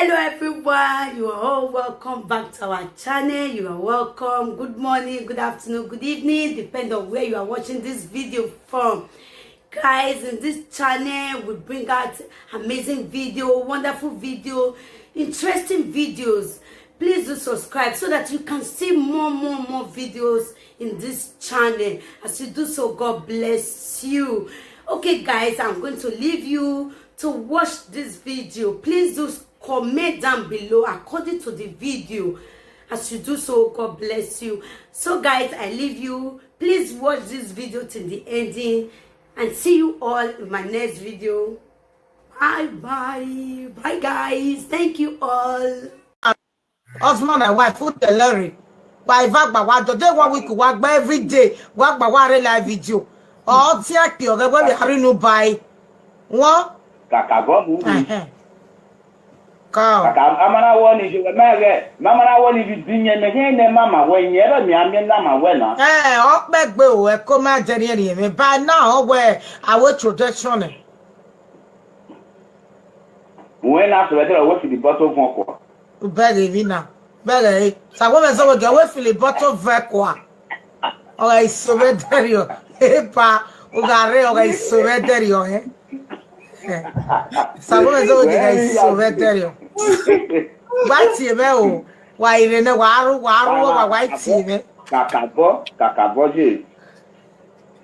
Hello everyone, you are all welcome back to our channel. You are welcome. Good morning, good afternoon, good evening, depending on where you are watching this video from. Guys, in this channel we bring out amazing video, wonderful video, interesting videos. Please do subscribe so that you can see more videos in this channel. As you do so, God bless you. Okay guys, I'm going to leave you to watch this video. Please do comment down below according to the video. As you do so, God bless you. So guys, I leave you. Please watch this video till the ending and see you all in my next video. Bye guys, thank you all. Husband and wife put the lorry. Why vagba wa do dey 1 week wagba every day wagba wa re live video. Oh ti a pe ore we hari no buy. Won Kaka go mu. Ka. Kaka amana woni je mege. Mama na woni bi dinye me he ne mama we nyere mi ame na ma we na. O pe gbe o e ko ma jeri eri mi by now we our tradition. When na so better we fi the bottle fun ko. Better vi na. Better sa wo me so we get we fi the bottle ve ko. O ga so be der yo. Epa o ga re o ga so be der yo he. Sabo mezo diga iso veterio. Wati me o. Wa ire ne waru wa wati me. Kakabo je.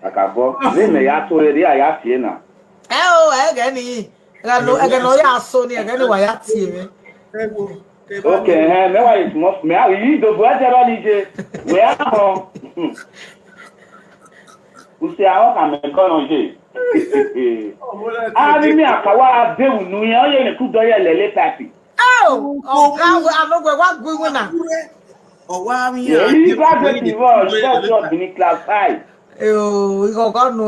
Kakabo. Ni me ya to re ya tie na. Ege ni. Ege no ya so ni ege ni wa ya tie me. Okay, me wa is mo me yi do bo ajero ni je. We a Usi awon ka me kono je. Ari mi akawa dewu nu yan ye ne ku do ye lele papi. Ka anogwe wa gwiwu na. Wa mi ya. Yi ba de ti vo, just in class 5. Iko ko nu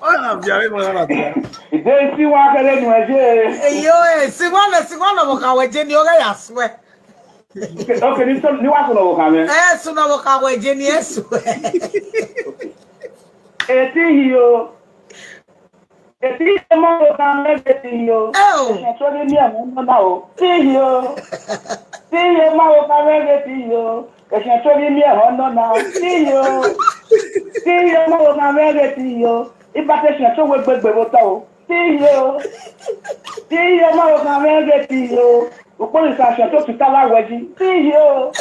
Ona biare mo na bia. Ide si wa kere nu eje. Si wana mo ka weje ni o ga ya swe. Okay, ni wa so no ka me. So na mo ka weje ni esu. Eti hiyo. Eti mo ka me eti hiyo. So ni am na o. Ti hiyo. Ti hiyo mo ka me eti hiyo. Ese so ni am na o. Ti hiyo. Ti hiyo mo ka me eti hiyo. Iba te se so we gbegbe bo ta o. Ti hiyo. Ti hiyo mo ka me eti hiyo. Upon sa se to tala weji. Ti hiyo.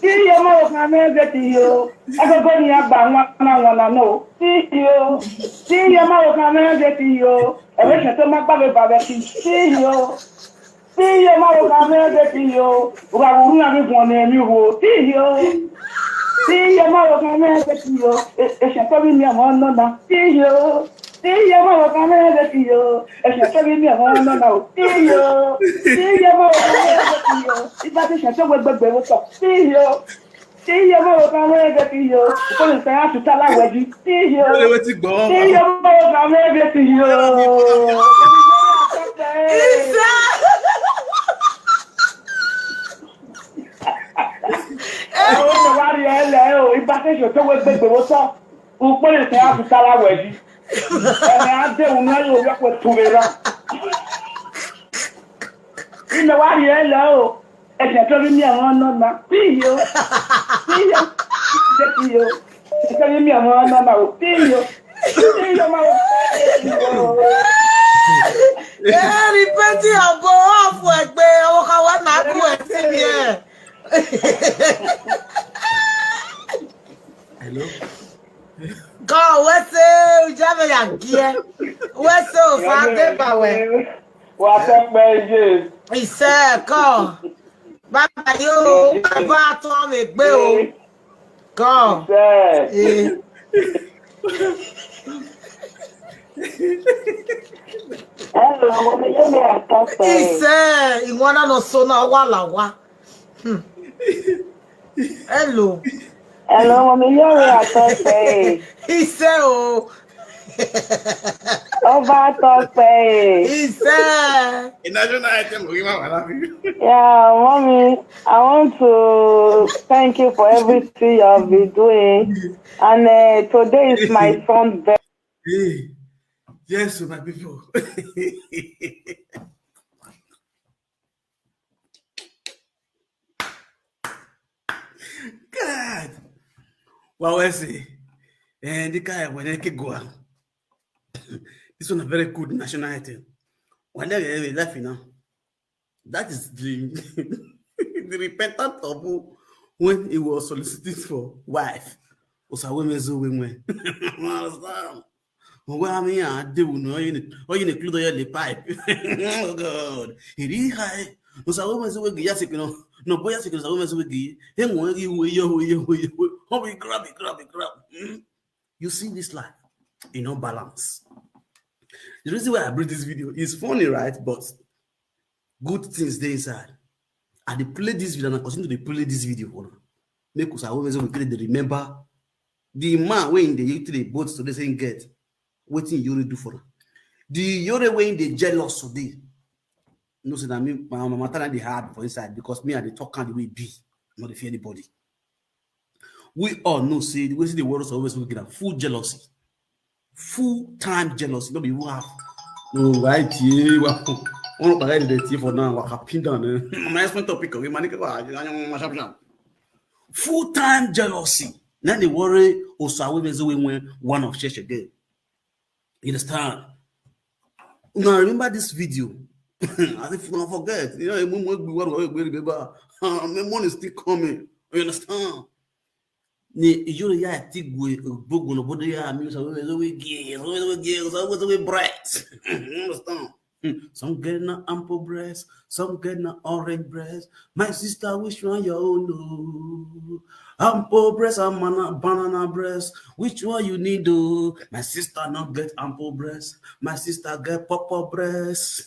Ti hiyo mo ka me eti hiyo. Agogo ni agba nwa na no. Ti hiyo. Ti hiyo mo ka me eti hiyo. Ewe se to ma gba be ba be ti. Ti hiyo. Ti hiyo mo ka me eti hiyo. Uga wuru na bi gun na mi wo. Ti hiyo. Ti hiyo mo ka me eti hiyo. E se to bi mi am no na. Ti hiyo. Ti hiyo mo ka me eti hiyo. E se to bi mi am no na. Ti hiyo. Ti hiyo mo ka me eti hiyo. Iba ti se to gbegbe wo so. Ti hiyo. Ti hiyo mo ka me eti hiyo. Ko le sa tu tala weji. Ti hiyo. Ti hiyo mo ka me eti hiyo. Wari ele o iba te se to gbegbe wo so. O po le sa tu tala weji. Ene ade unu ayo yo ko tubera. Ina wari ele o. Ese to bi mi awon no na. Tiyo. Tiyo. Tiyo. Ese to bi mi awon no na o. Tiyo. Tiyo ma o. Ripeti abo afu egbe o ka wa na ku e ti bi e. Hello. Go, what's it? Ujame yankie. What's it? Fande bawe. Wa so peje. Ise ko. Baba yo, baba to me gbe o. Go. Hello, me yo me atop. Ise, iwona no so na wa la wa. Hello. Hello, me yo me atop. Ise o. Over top. Ise. National item we mama. Yeah, mommy, I want to thank you for everything you have been doing. And today is my son's birthday. Hey, yes, my people. God. Well, I say, and the guy when I can go. This one a very good national item. When they laughing now, that is the the repentant Obu when he was soliciting for wife. Osawemezu women. Well, I mean, I do know you include the pipe. Oh God, it is high. Osawemezu wigi yasik no boy yasik Osawemezu wigi. Him when you oh we grab it, grab it, grab. You see this life, balance. The reason why I bring this video is funny, right? But good things there inside. I dey play this video and I continue to play this video for now. Make us always remember the man wey in the boat today saying get wetin Yuri do for am. The Yuri wey in the jealous today. No say that me my matter dey hard for inside because me I dey talk am the way it be, not dey fear anybody. We all know say the way the world is always looking at full jealousy, full time jealousy. No be even half. No right here. On va parler de tir for now. On va pin down. My next topic. We manage full time jealousy. Now they worry. Also, we win one of church again. You understand? Now remember this video. As if you don't forget. My money is still coming. You understand? Ni yuri ya tigwe bugu no bodo ya mi so we bright. Understand? Some get na ample breast, some get na orange breast. My sister, which one you own? Ample breast and banana breast. Which one you need? Do my sister not get ample breast? My sister get papa breast.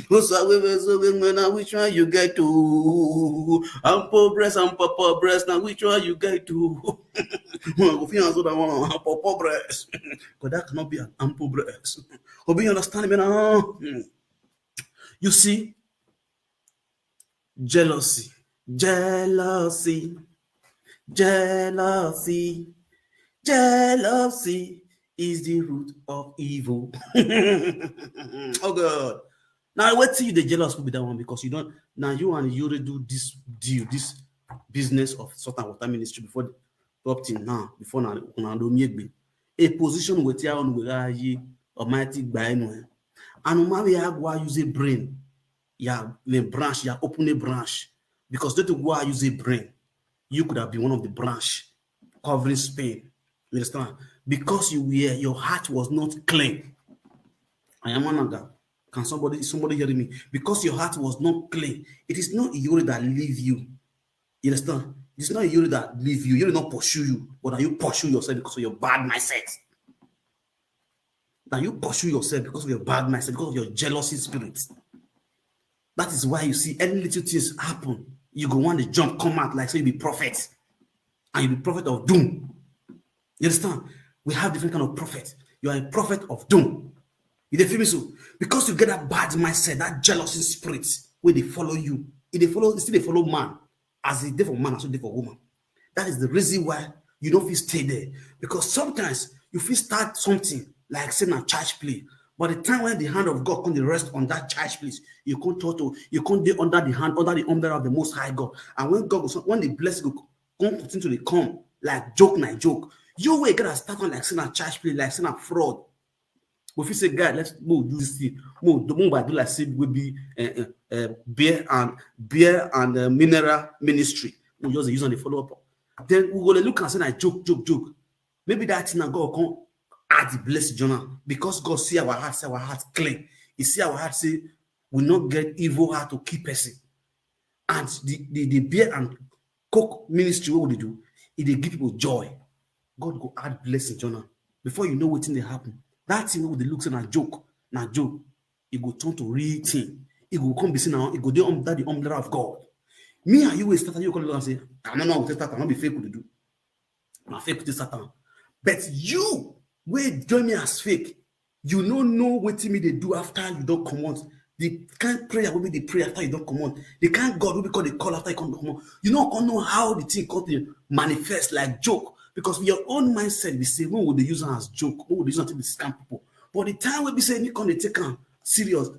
Which one you get to? Ample breast and papa breast. Now which one you get to? Papa breast. Because that cannot be an ample breast. Hope you understand me now. You see, jealousy, jealousy, jealousy, jealousy is the root of evil. Oh God. Now wait till you the jealous will be that one because you don't now you and Yuri do this deal, this business of salt and water ministry before up till now, before now a position with your own with Almighty by anywhere. And maybe I go use a brain. Yeah, the branch, yeah, open a branch. Because don't go use a brain. You could have been one of the branch covering Spain. You understand? Because your heart was not clean. I am one of them. Can somebody hearing me? Because your heart was not clean. It is not Yuri that leave you. You understand? It's not Yuri that leave you. Yuri not pursue you, but that you pursue yourself because of your bad mindset. That you pursue yourself because of your bad mindset, because of your jealousy spirit. That is why you see any little things happen, you go want to jump, come out like so you be prophet, and you be prophet of doom. You understand? We have different kind of prophet. You are a prophet of doom. You feel me so? Because you get that bad mindset, that jealousy spirit, where they follow you. If they follow man, as they for man, as they for woman. That is the reason why you don't feel stay there. Because sometimes you feel start something like saying a church play. But the time when the hand of God can rest on that church place, you can't be under the hand, under the umbrella of the Most High God. And when the blessing continue to come like joke, you will get a start on like saying a church play, like saying a fraud. But if you say, God, let's do this thing, do like say will be beer and mineral ministry. We just use on the follow up. Then we will look and say like joke. Maybe that thing God come add the blessed journal because God see our heart clean. He see our heart say we not get evil heart to keep person. And the beer and coke ministry, what would they do? If they give people joy, God go add blessing journal. Before you know what thing they happen, that thing with the looks and a joke, it go turn to real thing. It will come be seen now. It go there under the umbrella of God. Me and you will start. You call and say, I don't know what start. I not be fake to do. I'm fake to Satan. But you will join me as fake. You don't know what me they do after you don't come out. The kind prayer will be the prayer after you don't come out. The kind God will be called the call after you come out. You don't know how the thing called to manifest like joke. Because your own mindset, we say, when would they use it as joke? When would they use it to scam people? But the time we be saying, you can't take them serious.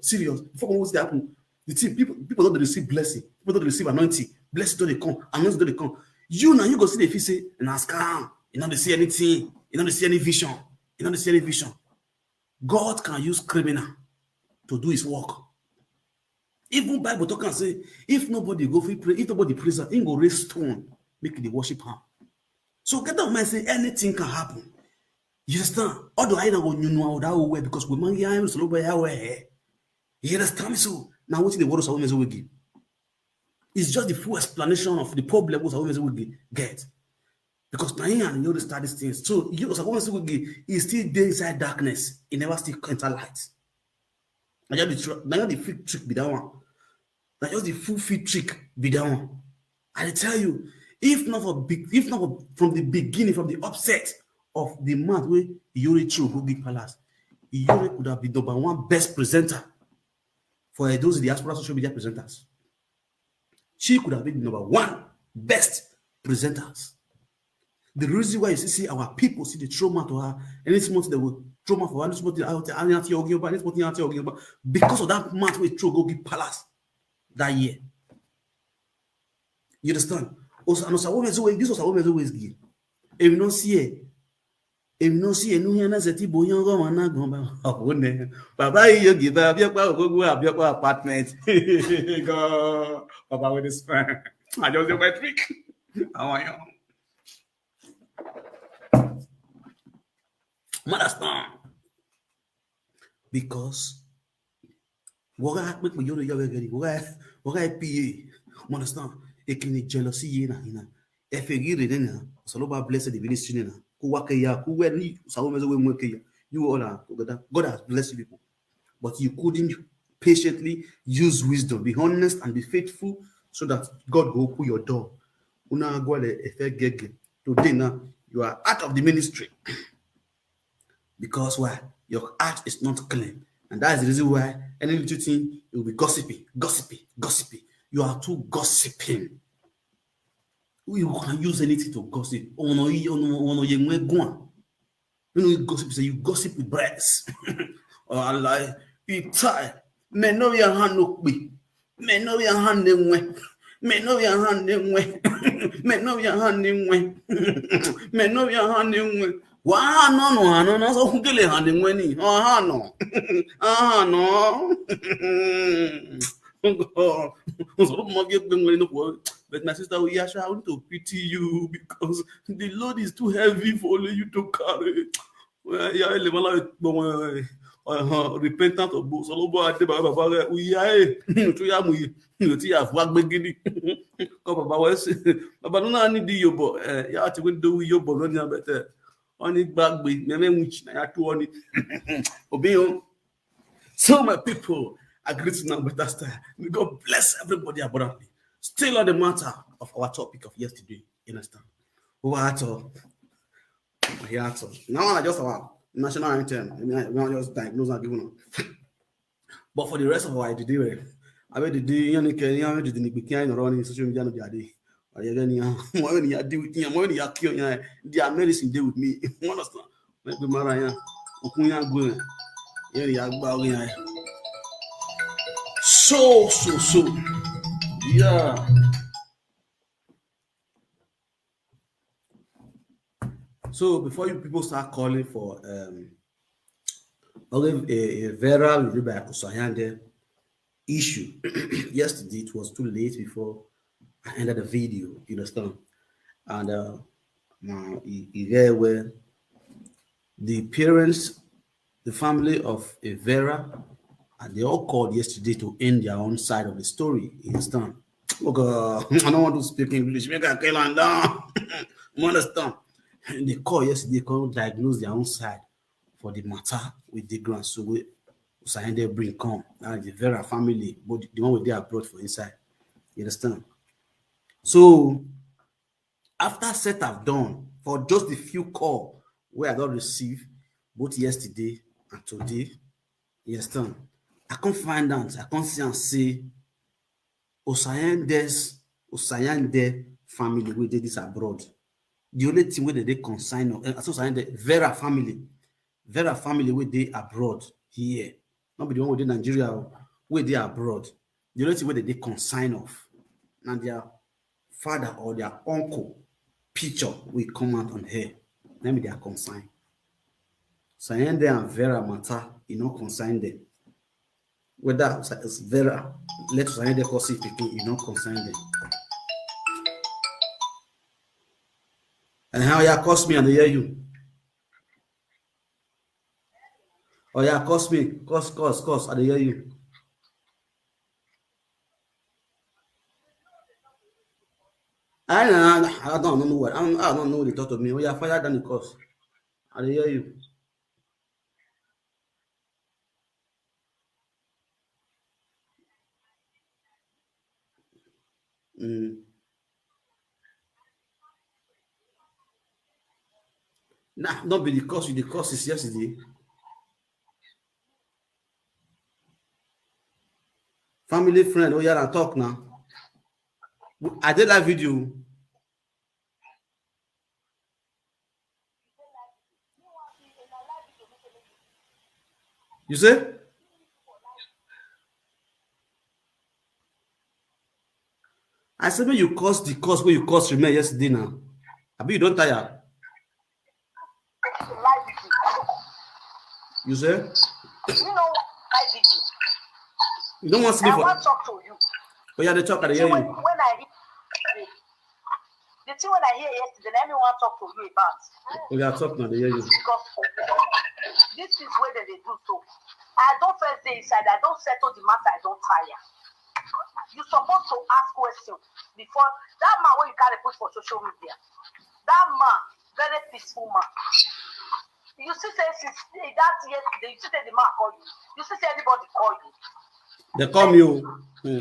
Before what happen, the thing, people don't receive blessing. People don't receive anointing. Blessing don't they come. Anointing don't they come. You now, you go see the if say, and ask scam. You don't see anything. You don't see any vision. You don't see any vision. God can use criminal to do his work. Even Bible talk and say, if nobody go free pray, if nobody prays, he go raise stone, make the worship him. So get that mind, say anything can happen. You understand? Although I don't know that way because we man here so nobody aware. You understand me? So now what the words of women will give? It's just the full explanation of the problem what women will get. Because now and you start these things. So you as a woman will give, is still there inside darkness. It never still enter light. Now the fig trick be that one. Now just the full fig trick be that one. I tell you, if not from the beginning, from the upset of the month where Yuri through Google Palace, Yuri could have been number one best presenter for those diaspora social media presenters. She could have been the number one best presenters. The reason why you see our people see the trauma to her, and it's month they will trauma for her, because of that month we throw Google Palace that year. You understand? This was a woman's always give. If you don't see it, no here na seti boyan go wana gomba. Baba you give up your apartment. Go Baba with this friend. I just do my trick. How are you? Understand? Because what I make me you what I PA. Understand? It can jealousy na. If you get it na, so Lord bless the village na. You all are God has blessed people, but you couldn't patiently use wisdom, be honest and be faithful, so that God will open your door. Today now you are out of the ministry because why? Your heart is not clean, and that's the reason why any little thing you will be gossiping. You are too gossiping. You can use anything to gossip. You gossip, say you gossip with breasts. Or like you tie. Men know your hand no be. Men know your hand in way. Men know your hand in way. Men know your hand in way. Men know your hand in way. Wow, no. So who get hand in way? No. But my sister, we are trying to pity you because the load is too heavy for only you to carry. Repentant of books. We are Baba no need you, but you have to do your Bologna better. Only back with me, which I have to obey. So my people are greeting now with that style. May God bless everybody abundantly. Still on the matter of our topic of yesterday, you understand? Now I just our national anthem. I mean, just diagnose and give on. But for the rest of our today, I bet the day you didn't begin running social media no day. Or you when you deal with him, when you kill their medicine deal with me. You understand? Maybe Maraya, Okunya go. So. Yeah. So before you people start calling for a Vera by Kusayande issue, yesterday it was too late before I ended the video, you understand? And where the parents, the family of a Vera, and they all called yesterday to end their own side of the story, you understand? Oh God, I don't want to speak English. Make a kill and down. You understand? And they call yesterday, come diagnose their own side for the matter with the grand. So we signed their bring come. And the Vera family, but the one with their abroad for inside. You understand? So after set have done for just the few call where I got received both yesterday and today, you understand? I can't find out. I can't see and say Osayande family we did this abroad. The only thing where they consign of so sign the Vera family where they abroad here. Not be the one within Nigeria where they abroad. The only thing where they consign of. And their father or their uncle picture will come out on here. Let me they are consigned. Sayende and Vera matter, you know, consign them. Whether it's Vera, let Sayende call see picking, you know, consign them. And how you cost me and they hear you. Oh yeah, cost me, cost, and they hear you. I don't know what. I don't know what they talk to me. Oh yeah, fire than the cost. I hear you. Nah, not be the cost. The cost is yesterday. Family friend. Oh yeah, I talk now. I did that video. You say? I said when you cost the cost where you cost remain yesterday now. I bet you don't tire. You say? You know I did it. You don't want to sleep for. I want to talk to you. Oh yeah, they talk. I hear you. When I the thing when I hear yesterday, let me want to talk to you about. Oh yeah, talk now. They hear you. Because this is where they do so. I don't first day inside. I don't settle the matter. I don't tire. You're supposed to ask questions before that man when you carry put for social media. That man, very peaceful man. You see, say since that yesterday, you see, say the man call you. You see, say anybody call you. They call me.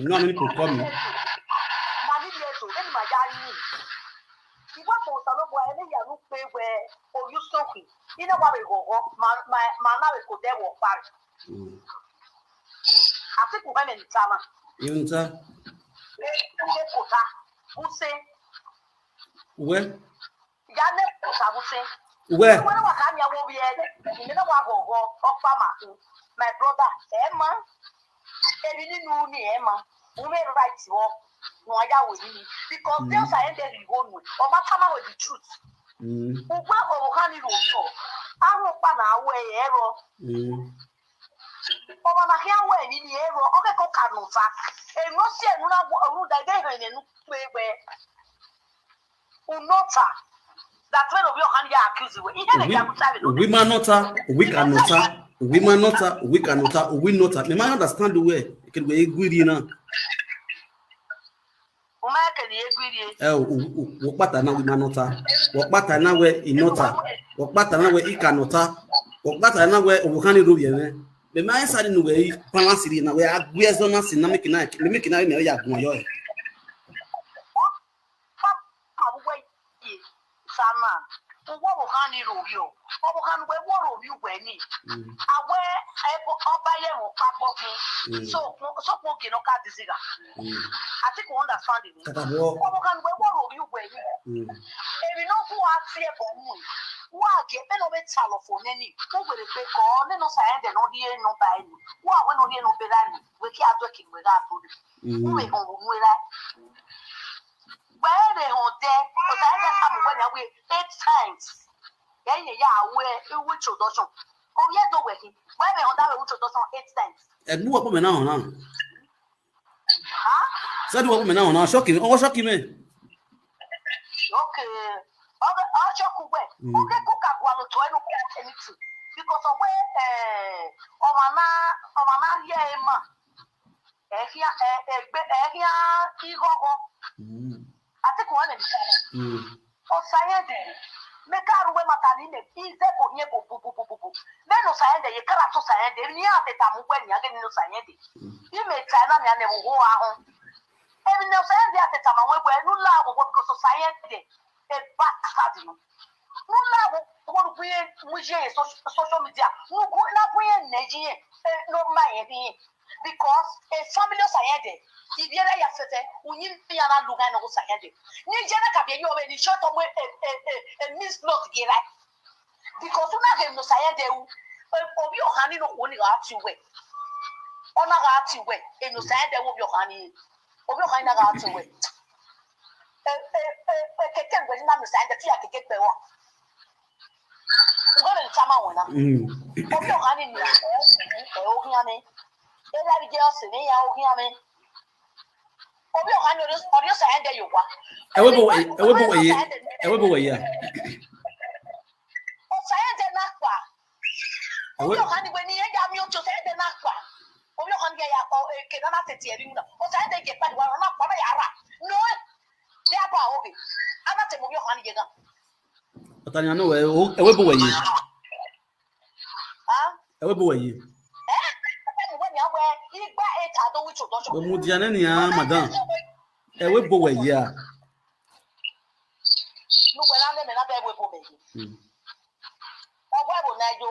Not many people call me. Where? Where? My brother, Emma, because those are ended in one way, or matter with the truth. That's when we accuse you. Women nota, we can nota, women nota, we can nota, we nota. Me might understand the way. It can be good, you know. What better now we nota? What better now we in nota? What better now we can nota? What better now we can do here? The man said in the way, balance it in a way. We are not seeing making it, making it. Where they on there, because I just have when I wait 8 times. Yeah, where which introduction. Oh, yeah, don't wait. Where they on that introduction 8 times. And who are now? Huh? Said what now? Shocking. Oh, shocking me. Okay. I'll shock you where. Okay, cook up one to anything. Because of where, Omana, yeah, Emma. I think one of the or science. Make our way matanine, is there for you? Then no science, you cannot to science, and you have the time when you get no science. You may try and never go out. Every no science at the time where no love what goes society, a backstab you. No love what we social media, no good enough, no my. because a family of Sayade, if you're a yasete, we need to be an Lugan of Sayade. Nijana can be already short away a mislook, because you have no Sayade, of your honey, no one got you way. On a got you way, and no Sayade of your honey, of your honey got you way. I can't understand that you have to get the one. Go to Tamawana. Of your honey, oh, every girl sitting here, of your honey, or your sand that you want. I will go away. Yeah. Oh, Sayade Nakwa. Oh, your honey, when you have you to say the Nakwa. Oh, your honey, or a Kenana, or Sayade get back one up. No, they are power. I'm not a movie honey. But I know I will go away. I will go away. Mudianania, madam. I will go away. Yeah. No, when I'm not able to make it. Or why would I do?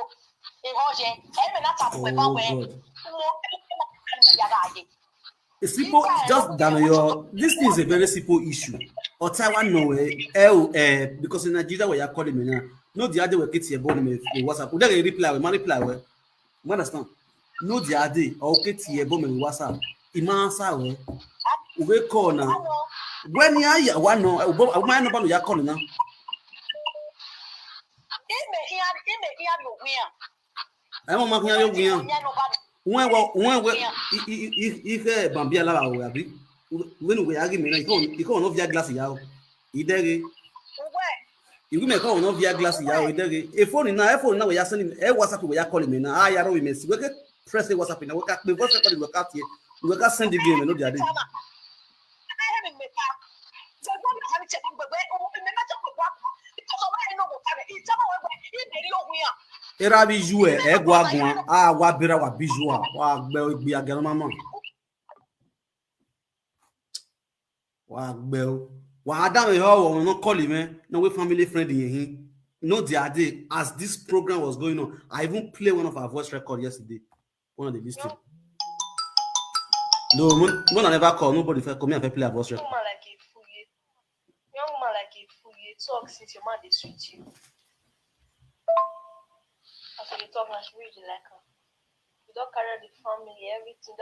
Simple, just than your. This is a very simple issue. Or Taiwan no way. Because in Nigeria where you are calling me now, no the other way kids here born me WhatsApp. We don't reply. We reply. We understand. No the other or kids here born me WhatsApp. Imansa we call now. When you are one no, I might not know you are calling now. I'm not making you. When if Bambia la we abi when we argue me you can't no via glass yawo idere you me call no via glass yawo idere a phone na we are sending e WhatsApp we are calling me na yaro we mess we press the WhatsApp na we can the voice record we can here we can send the game no dia dey era bi jouer e gwa gwan a wa bira wa bijou wa gbe agero mama wa gbe wa adam e ho no call him no we family friend yin no the other as this program was going on. I even play one of our voice record yesterday, one of the listening. No, when I never call, nobody come here and play a voice record. Young man like a fool, you talk since your man is sweet you. After you talk, much really like her. You don't carry the family, everything, you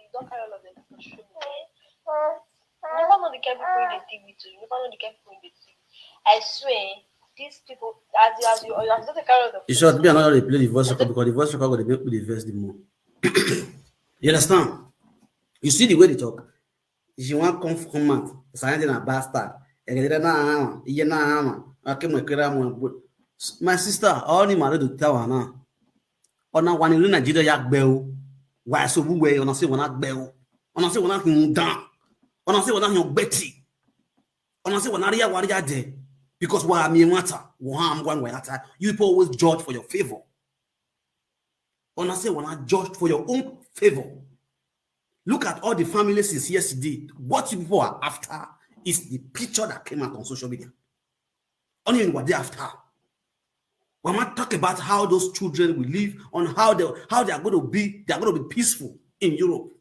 don't carry all of them for sure. You never know the kind of people in the TV too. You never know the kind of people in the TV. I swear, these people, as you don't carry all the. You should be another they play the voice record because the voice record will make the verse the more. You understand? You see the way they talk. If you want come from out, sign in a bastard. My sister, only married to tell her now. On a one in Nigeria yak bell. Why so way on a say one at bell? On a say one at down. On a say one at Betty. On a say one area warrior day. Because why me matter? One way at you people always judge for your favor. On a say one I judge for your own favor. Look at all the families since yesterday. What you people are after is the picture that came out on social media. Only what they after. We might talk about how those children will live, on how they are going to be. They are going to be peaceful in Europe.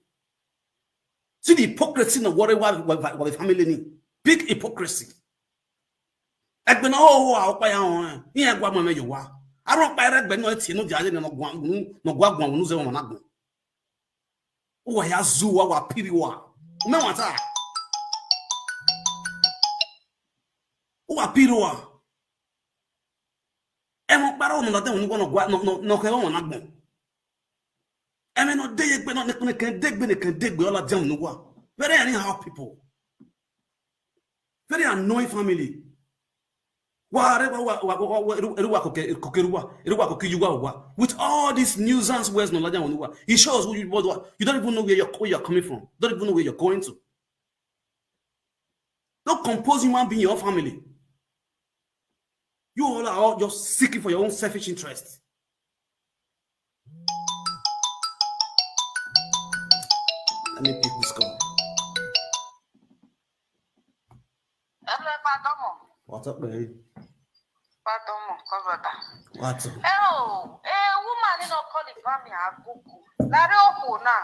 See the hypocrisy of what the family need. Big hypocrisy. I don't oh, ya zuwa wa piriwa. Umewata. Wa piriwa. Emo para o no te unu no gwa no ke won na gbon. Eme no dey gbe no ne kan degbe ola jam no gwa. Very anyhow people. Very annoying family. With all these nuisance words, it shows who you don't even know where you're coming from. Don't even know where you're going to. Don't compose human being in your family. You all are all just seeking for your own selfish interest. Let me pick this call. What's up, baby? What's up? Oh, woman, you know, call it family. Lare oku na.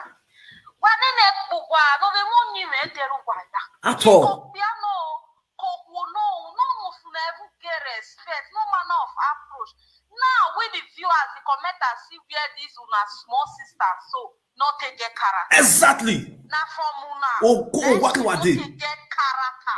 At all. No manner of approach. Now, with the viewers, the commenters see where this una small sister so not take get character. Exactly. Now from una. What can I do? Get character.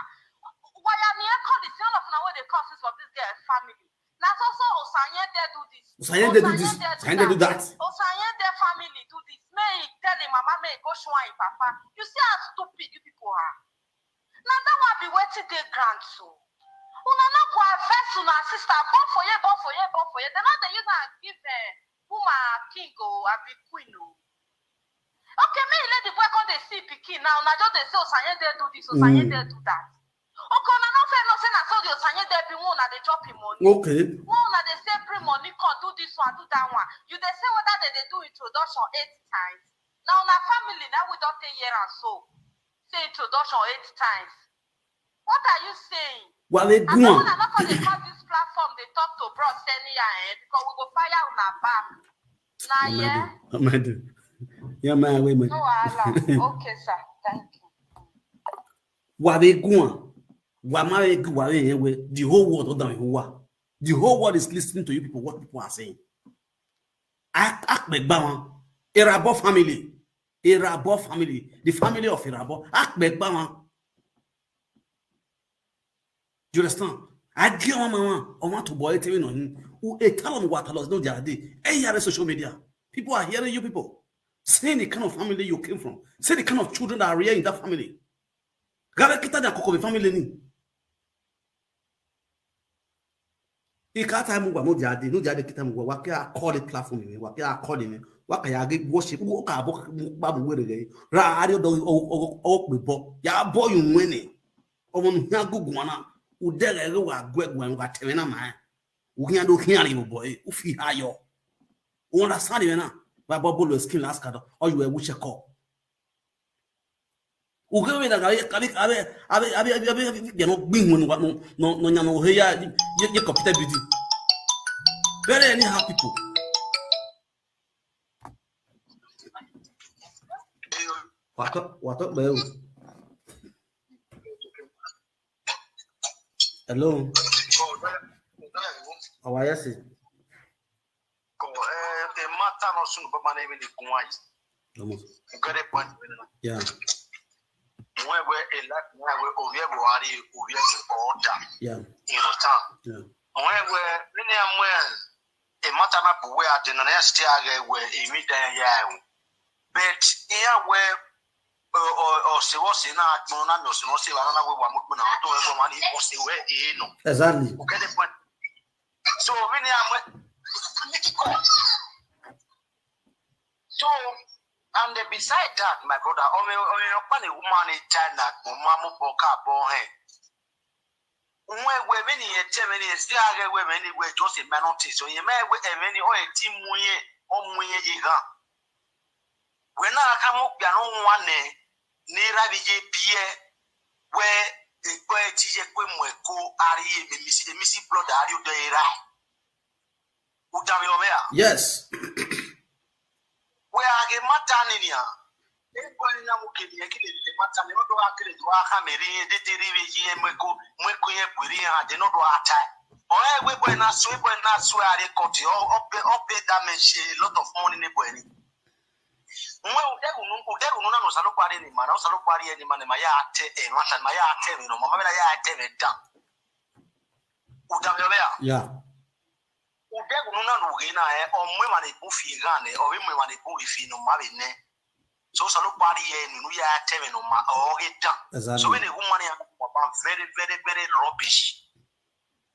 Why am I call the all of now where the causes of this girl family? Now also Osanye they do this. Osanye they do this. Osanye they do that. Osanye their family do this. May tell the mama may go show her papa. You see how stupid you people are. Now that will be waiting their grand so. Una not go advance una sister born for you. Then now they use and give woman king and be queen. Okay, me let the boy come they see pikin now. Now just they say Osanye they do this, Osanye they do that. Okay, now no fair no say na so the Osanye they be one na they drop him money. Okay. One na they say bring money come do this one, do that one. You they say whether they do introduction 8 times. Now na family now we don't take year and so say introduction 8 times. What are you saying? Well, they go on. I'm not going to call this platform. They talk to bro senior because we go fire on our back. Nah, yeah. Yeah, man, wait a minute. No, okay, sir. Thank you. What they go on? The whole world, the whole world is listening to you people. What people are saying. Act Begbawan, Irabo family, the family of Irabo. Act Begbawan. You understand? I get on I want to boy telling on him who a tell them what I was no the other day. Hey, you social media. People are hearing you people. Saying the kind of family you came from. Say the kind of children that are here in that family. Gara kita da kokobe family ni. Ikata mu gwa no jade kita mu gwa wa ka call the platform ni wa ka call ni wa ka ya ge worship wo ka bo ba mu were ge. Ra ari do o pe bo. Ya bo you win. Omo nu hia gugu na. Udele wa gwegwa wa temena ma uhiya do hiya you boy ufi hayo you understand me na ba bubble skin last card or you will check up ugewe da abi you know gbin won no nya no heya ye computer video very anyhow people what up bro. Hello. How are you? Yeah. Yeah. Exactly. So and beside that, my brother, woman in China, mama boka bohe. We many still women were just a minority, so you may many or a team or when I come up, you know, one near Pierre, where the boy teacher go are missy blood are you there? Yes. Where I get my town in here. Everybody now can be a kid in the matter. They don't do a kid to a hammer, they did they not do a tie. Or we were not sweep and not swear they cut you up pay damage a lot of money in the boy. Well, they will not look at any man, also look at any man in my yard, and what my yard tell you, Mamma, I tell it down. Yeah. Ode ununa nugina o mwe ni bufi gane o we mwe ni bufi no mabine so so lo bari ye ni ya teme no ma o geta so we the woman ya very rubbish.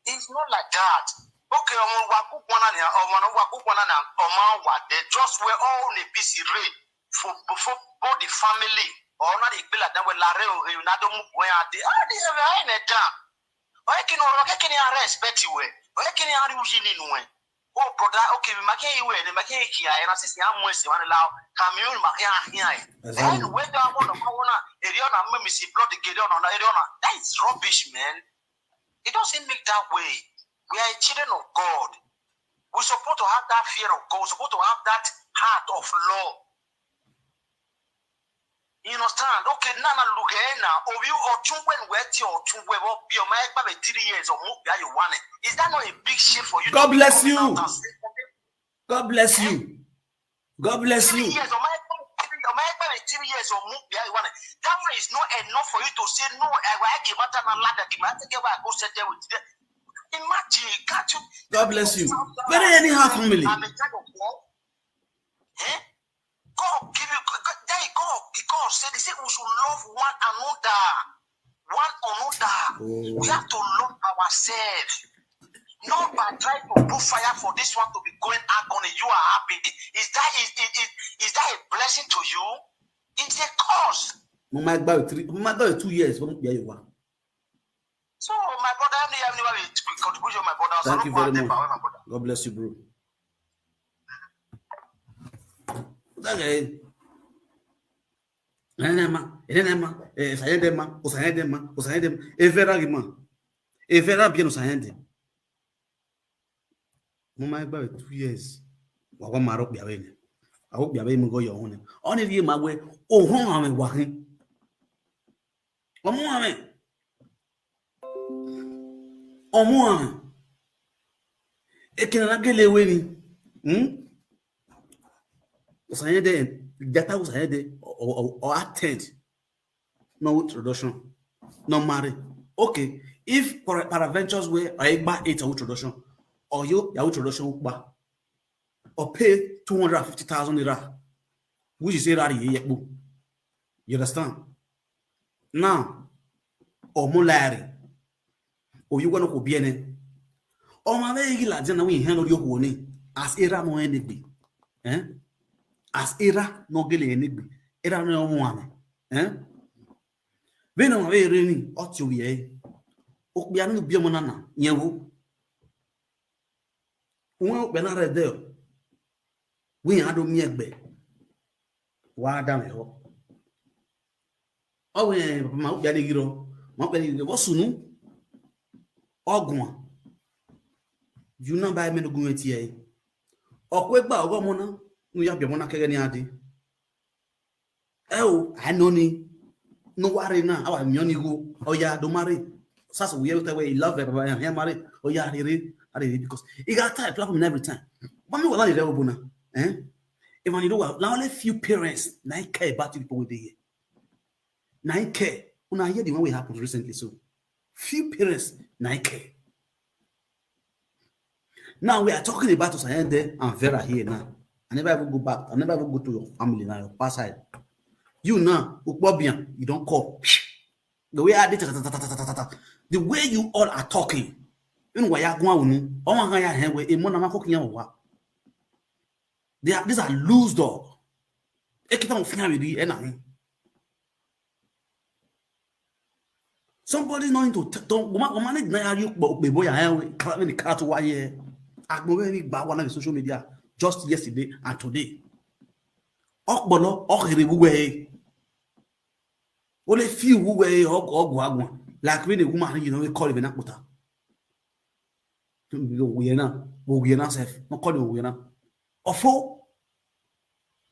It's not like that. Okay, wa kukwana ni o ma no wa kukwana na o ma wa they just were all in busy rate for both the family or not the people that were la re o na do mu gwan ade they have in da o e kinu ro ke kini respect we o e kini ari ujini nu we. Oh, brother, okay, we make you the make here, and I see I'm wasting one allow Cameroon Makia here. And when I want to Eriona, Missy blood the Gideon on Eriona, that is rubbish, man. It doesn't make that way. We are children of God. We're supposed to have that fear of God, we're supposed to have that heart of love. You understand? Okay, Nana Lugena, or you or two when we're or two where your my 3 years or more you want it. Is that not a big shift for you? God bless you. God bless you. God bless you. 3 years or my 3 years or more you want it. That one is not enough for you to say no. I give out a ladder. Go sit there with them. Imagine, can't you? God bless you. Very anyhow family. I'm a type of war. God give you God said they say we should love one another. We have to love ourselves. Not by trying to do fire for this one to be going agony. You are happy. Is that a blessing to you? It's a cause. My about 2 years. So my brother, I'm never contribution, my brother. Thank you very much. God bless you, bro. Okay. Mama about 2 years. Wa maro bia we. I hope bia we go your own. Only you ma we oh ho ame wa hin. Omo ame. Ekena na gele we ni. Usayende data usayende or attend no introduction no marry. Okay, if peradventures where I buy 8 introduction or you your introduction or pay 250,000 naira, which is a you understand? Now or molari or you gonna go bien or my very la jana we handle your money as era no anything. As era no gele enigbi era no omuame beno ma we reni otu ye okbia no bia monana nyewo won okbia na de we ado mi egbe wa adam ho o we ma okbia de giro ma okbia de wo sunu ogun you na ba me no gun eti e okwe gba ogo mo na nu ya bia mo na kege ni ade I know ni no worry now. Our money go. Oh yeah, don't marry. Sasa we have to way love everybody. Yeah, marry. Oh yeah, really because he got tired platform every time. But me wala ni level bona. If you know what, now only few parents now care about the people with the now care. Una hear the one we happened recently. So few parents now care. Now we are talking about Osayende and Vera here now. I never ever go back. I never ever go to your family now, your past side. You now, you don't call. The way I did the way you all are talking. These are loose dog. Somebody knowing to social media just yesterday and today. Only few who were like when a woman, you know, we call him an akota. We are not safe. Not call you now. Or four,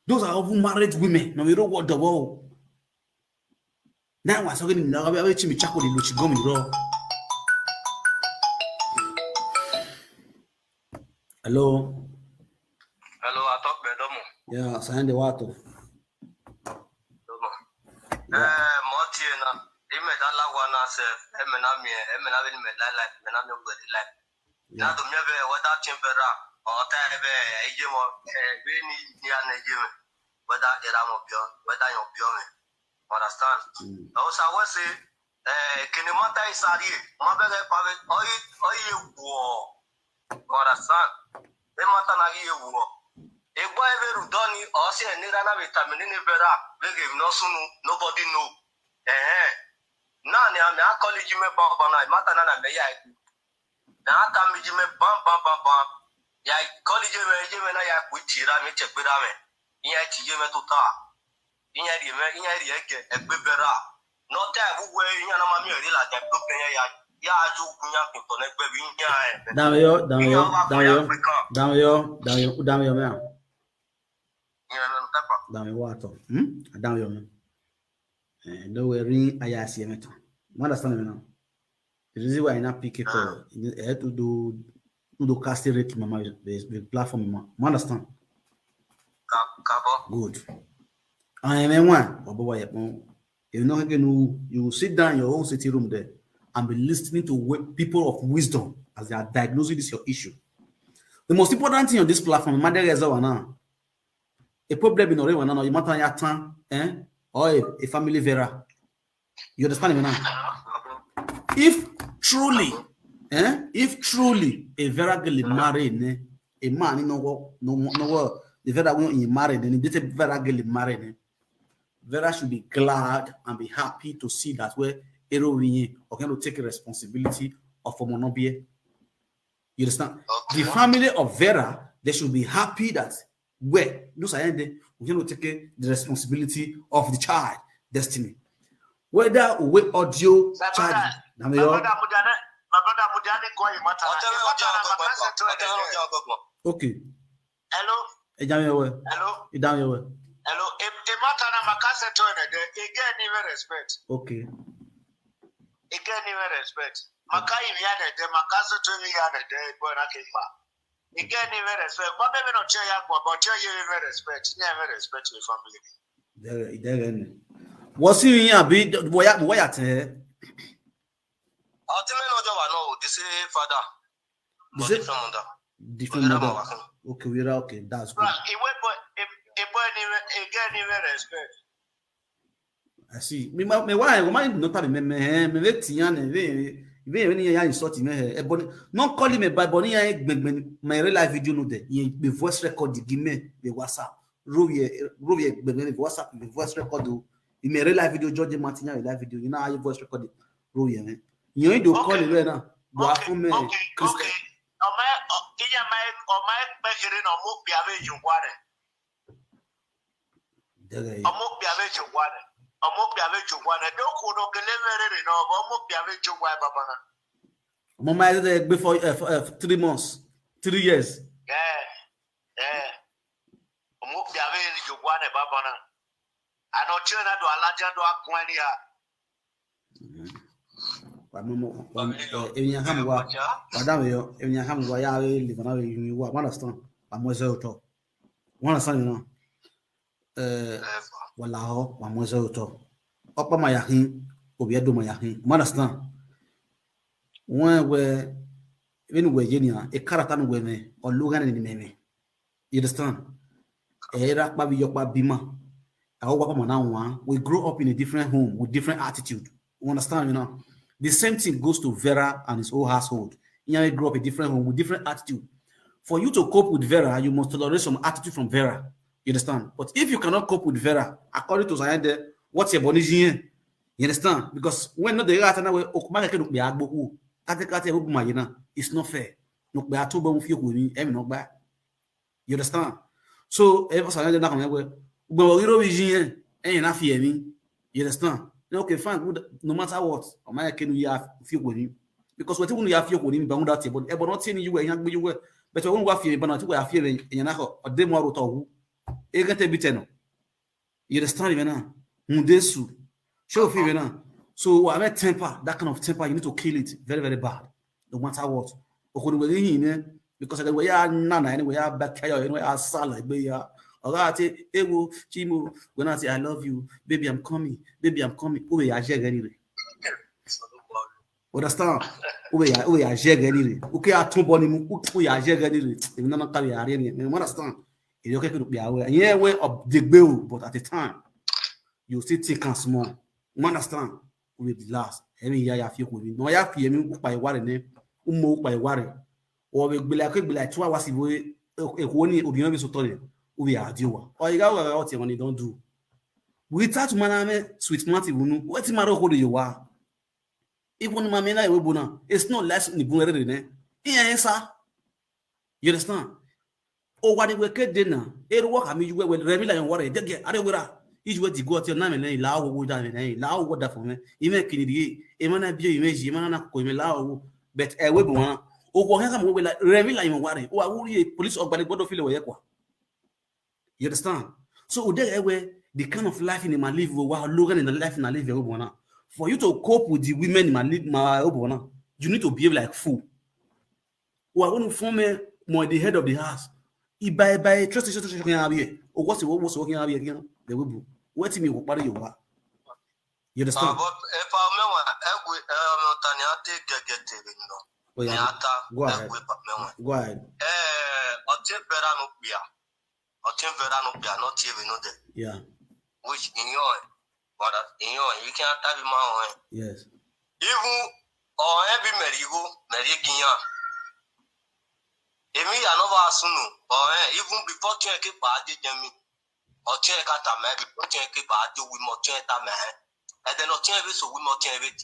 those are all married women. No, we don't want the world. Now I saw him now. I will me chako the luchi gum in Hello. Hello, I talk bedomo. Yeah, sign the water. Motiena, imedala wana se, emena veni medala, emena mi ugodi life. Na do mebe wada timbera, ota ebe ejemo, beni ni anejeme, wada eramo bio, wada yo bio me. Understand? Also I was say, kinimata isari, mabele pave, oyi wo. Understand? Emata na gi wo. Egbo everu doni or say nira na vitamin ni vera we give no sunu nobody know na ni am a college me baba na mata na me ya na ata mi ji me bam ya college me na ya ku tira me chegbera me iya ti je me to ta iya ri ege egbe vera no ta bu we iya na ma mi ri la je to pe ya ju kunya pinto na egbe bi Down your water. Down your man. No worry, I see it. You understand me now? The reason why I not pick a call, I had to do casting rate mama the platform. You understand? Good. I am one. You know, you sit down in your own sitting room there and be listening to people of wisdom as they are diagnosing this your issue. The most important thing on this platform, a problem in Orewa, you matter your time, or a family vera. You understand me now? If truly a vera girl married, a man, you know, no, the vera when married, and if a vera girl married, Vera should be glad and be happy to see that where Erowinye or going to take a responsibility of a monobie. You understand? Okay. The family of Vera, they should be happy that where we're going to take the responsibility of the child destiny. Whether we audio child, okay. Hello. Hello. Hello, a matter of Macassa Turner, again, even respect. Okay. Again, even respect. Makai Yana, the Macassa Turner Yana, the Bonakima. Again, even respect. But maybe not Jay Aqua, but you even respect. Never respect your family. There. Was he here? Be boy at here? Ultimately, no, this is father. Different mother. Okay, we're okay. That's good. I see. Me why not have me tian even insult me not calling me by boni my real life video no there the voice record give me the WhatsApp the WhatsApp the voice record do in my real life video George Martin live video you know how you voice record me you do call it now but for me Christian Mama is before 3 months, 3 years. Yeah. I know China do when we even we genia a character no we or logan ni me you understand era pa bi yokpa bima we grow up in a different home with different attitude. You understand, you know? The same thing goes to Vera and his whole household. You know, we grow up in a different home with different attitude. For you to cope with Vera, you must tolerate some attitude from Vera. You understand? But if you cannot cope with Vera, according to Zayande, what's your body? You understand? Because when not the it's not fair. You understand? So ever Zayande you understand? Okay, fine. No matter what, can we have feel with him? Because what you have feel with him, but not saying you were young, you were, but when we feel, but not we are feeling in an hour, a demo to who? You get a bit. You understand? Even now, Mundesu, show fever now. So I have temper, that kind of temper, you need to kill it very, very bad. No matter what. Because we are none anyway, I back anyway, I salad, when I say I love you, baby, I'm coming. Oh, yeah, anyway. Understand? Oh, yeah, anyway. Okay, I told Bonnie, oh, yeah, anyway. You know, not carry you understand? You okay to be aware. Yeah, way of the bill, but at the time, you still think and small. You understand? With the last, every year you feel with me. No, you feel me by worry name, by worry. Or we be like 2 hours away. Only Obiano is so we are due. Or you got out when you don't do. We touch maname sweet Marty Bunu. What's the matter with you are? Even Mamina Webuna, it's not less in the Bunner. Yes, sir. You understand? Oh, what we get dinner. It work. I mean, you will rely on what I did get. I don't know. Each way to go to your name and allow what I allow what that for me. Even Kennedy, even be image, even allow, but a web. Oh, what we like rely on what I police or by the board of Philly. You understand? So there way the kind of life in my live while Logan in the life in my live now. For you to cope with the women in my life, you need to behave like fool. Or I want to form more the head of the house. If by trust or what's working out here, they will be waiting me what you are. You understand? But if I Go ahead. Go ahead. Yeah. Which in your but in your you can't have him on. Yes. Even or every Merigian. Emi anova asunu or even before check it bad jemi or check at a man before check it bad we more check a man and then not check so we more check it.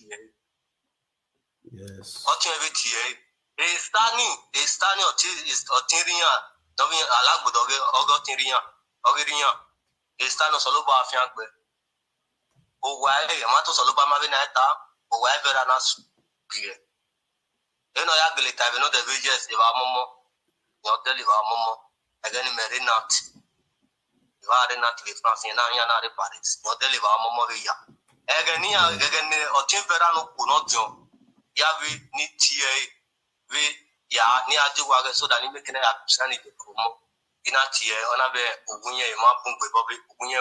Yes. Or check it here. Is standing or Tyria, Domin Alagbudoge, Ogo Tyria, Ogrinia. Is standing Soloba Fianque. Oh, why Amato Soloba Mavinata, or why Veranas Pier. You know, I believe I know the villages if I'm more. You'll tell you Momo again, marry not. You are not with France and Yana Paris. You'll tell you Momo Villa. Again, or Timperano could not jump. Yavi need TA. We ya near Jiwaga so that you make an absent promo. In a TA on a bed, Ugunya, Mapum, Republic, Ugunya,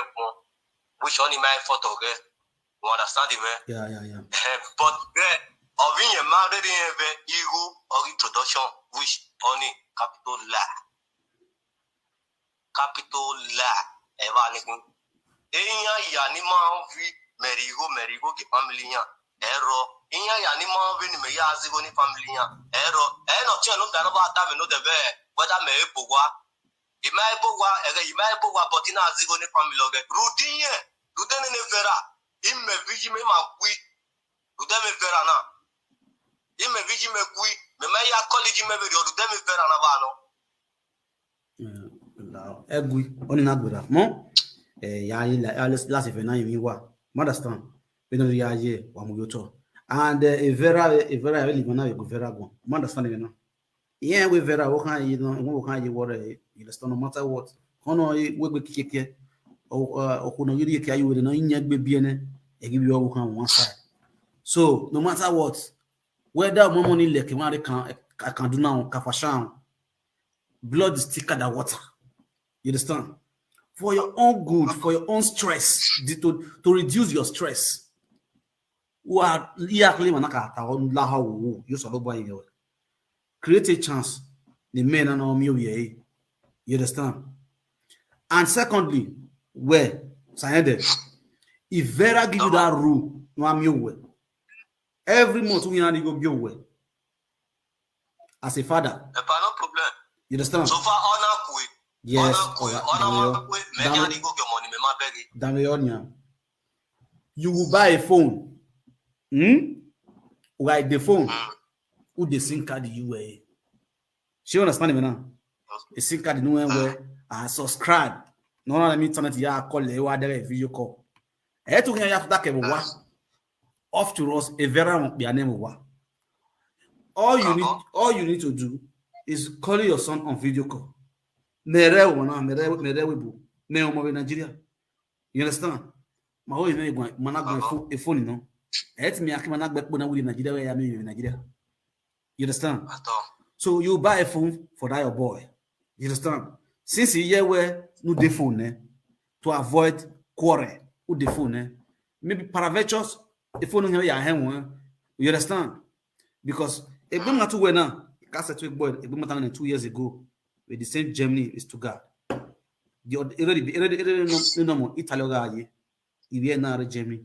which only my photo. You understand it? Yeah. But of in your mother, ego or introduction, which only capital la ever anything. Enya yanima vi merigo ki family error. Enya yanima vi ni meya azigo ni family error. No chen no dano ba ta no de be whether me ebogwa. Ima ebogwa but ina azigo ni family oge. Rudin ne vera. Imme viji me ma kui. Rudin me vera na. Imme viji me kui. Me ya college me be rudin me vera na ba no. Egui on in Agbera. Mo ya last if na yimi wa. Understand? We don't ya ye wa mu yoto. And a vera really na go vera go. Understand me no. Yeah, we vera wo kan yi no, wo kan yi wore you understand no matter what. Kono we kike o kono yiri ke ayi we no nya gbe bi ene e give you wo kan one side. So no matter what, whether more money like one can do now kafashan, blood is thicker than water. You understand? For your own good, for your own stress, to reduce your stress. Create a chance. The men are not you understand? And secondly, where if Vera give you that rule, every month we need to go well. As a father, No problem. you understand? So far, honor quick. Yes, you will buy a phone. Like the phone, who the SIM card you wear. She understand me now? A SIM card no where I subscribe. No, I mean, turn it here, call the video call. I had to hear after that. Off to us, a very won't be a name of all you need to do is call your son on video call. Nigeria. You understand? My whole name a phone, you know. Let me ask Nigeria. You understand? So you buy a phone for that your boy. You understand? Since a year where no the phone to avoid quarrel with the phone, maybe paravetures the phone in your hand. You understand? Because a bit not to now. Cast a twig boy, a bit 2 years ago, with the same Germany is to God. The no Italy, if you're not Germany,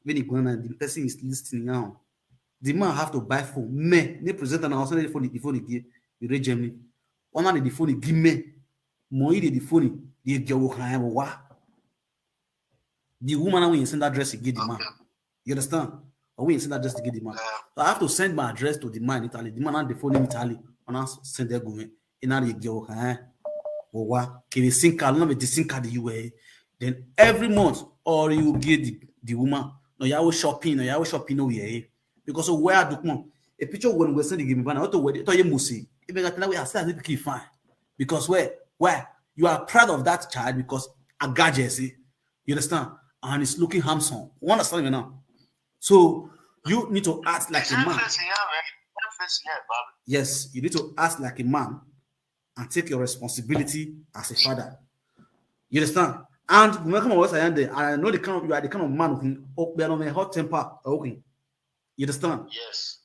when you go and the person is listening now, the man have to buy phone. Me, they present and also the phone give the Germany. One of the phone give me more the phone, the girl can have the woman when you send address to get the man. You understand? Or when you send address to get the man. So I have to send my address to the man in Italy. The man on the phone in Italy. And I send their government. In the girl can SIM card, not the SIM card you wear. Then every month, or you get the woman. No, you are shopping, no, you are shopping no way. Because of where do come a picture when we send the game, but not to where you must see. Even that we are starting to keep fine. Because where you are proud of that child because a gadget, see. You understand? And it's looking handsome. You understand me now? So you need to act like a man. Yes, you need to act like a man and take your responsibility as a father. You understand? And I know you are the kind of man who be on a hot temper. Okay. You understand? Yes.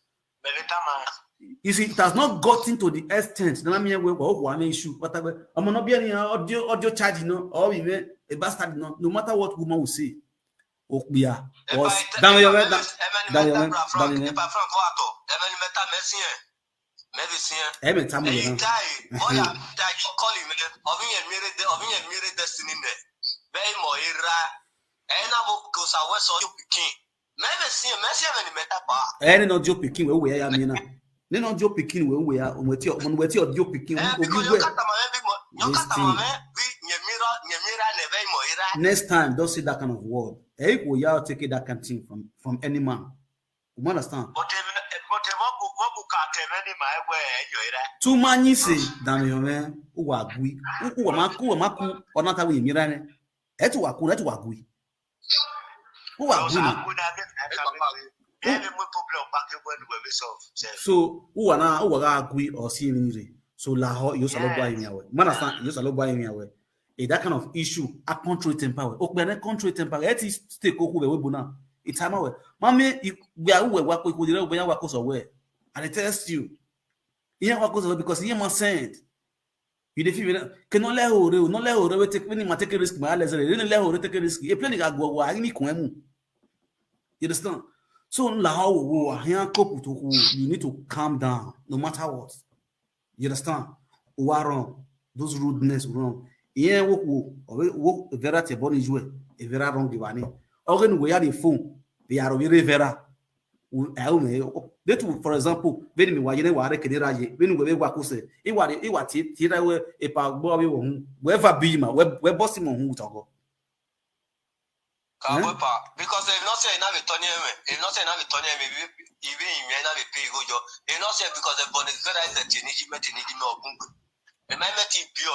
You see, it has not gotten to the extent that I mean one issue. But I'm not be any audio charge, or even a bastard, no matter what woman will say. Okbia was down your red. Every time you die, any not joke picking where we are, Mina. They not joke picking where we are, with your joke picking. Next time, don't say that kind of word. Hey, we are taking that kind of thing from any man. You understand? Too many say, damn you man, who are we? Who are Maku, or not away, Mirane? Etuaku, Etuagui. Who are we? So, who are now, who are agree or see me? So, Laho, you shall buy me away. Manastan, you shall buy me away. That kind of issue, a control temper. Okay, a control temper. It is stay cool with Webuna. It's time away. Mammy, we are work with the way I was away. And I test you. Yeah, what goes away because he must send. You defeat cannot let her, not let her take when you take a risk. My legs are really let her take a risk. You're planning to go. I need You understand? So, now, you need to calm down no matter what. You understand? Wrong. Those rudeness wrong. Yeah, work vera te boni jouer e vera wrong divani. Organ we are the phone. They are very vera. For example, when me wajene ware kediraje, when we work kuse, e wati tira we e pa bo bi wo hu. Wherever be ma, we boss him on hu to go. Because if not say na be Tony if not say na be Tony even me na be pay go jo. If not say because the boni vera is the tiniji me ogungu. Remember TPO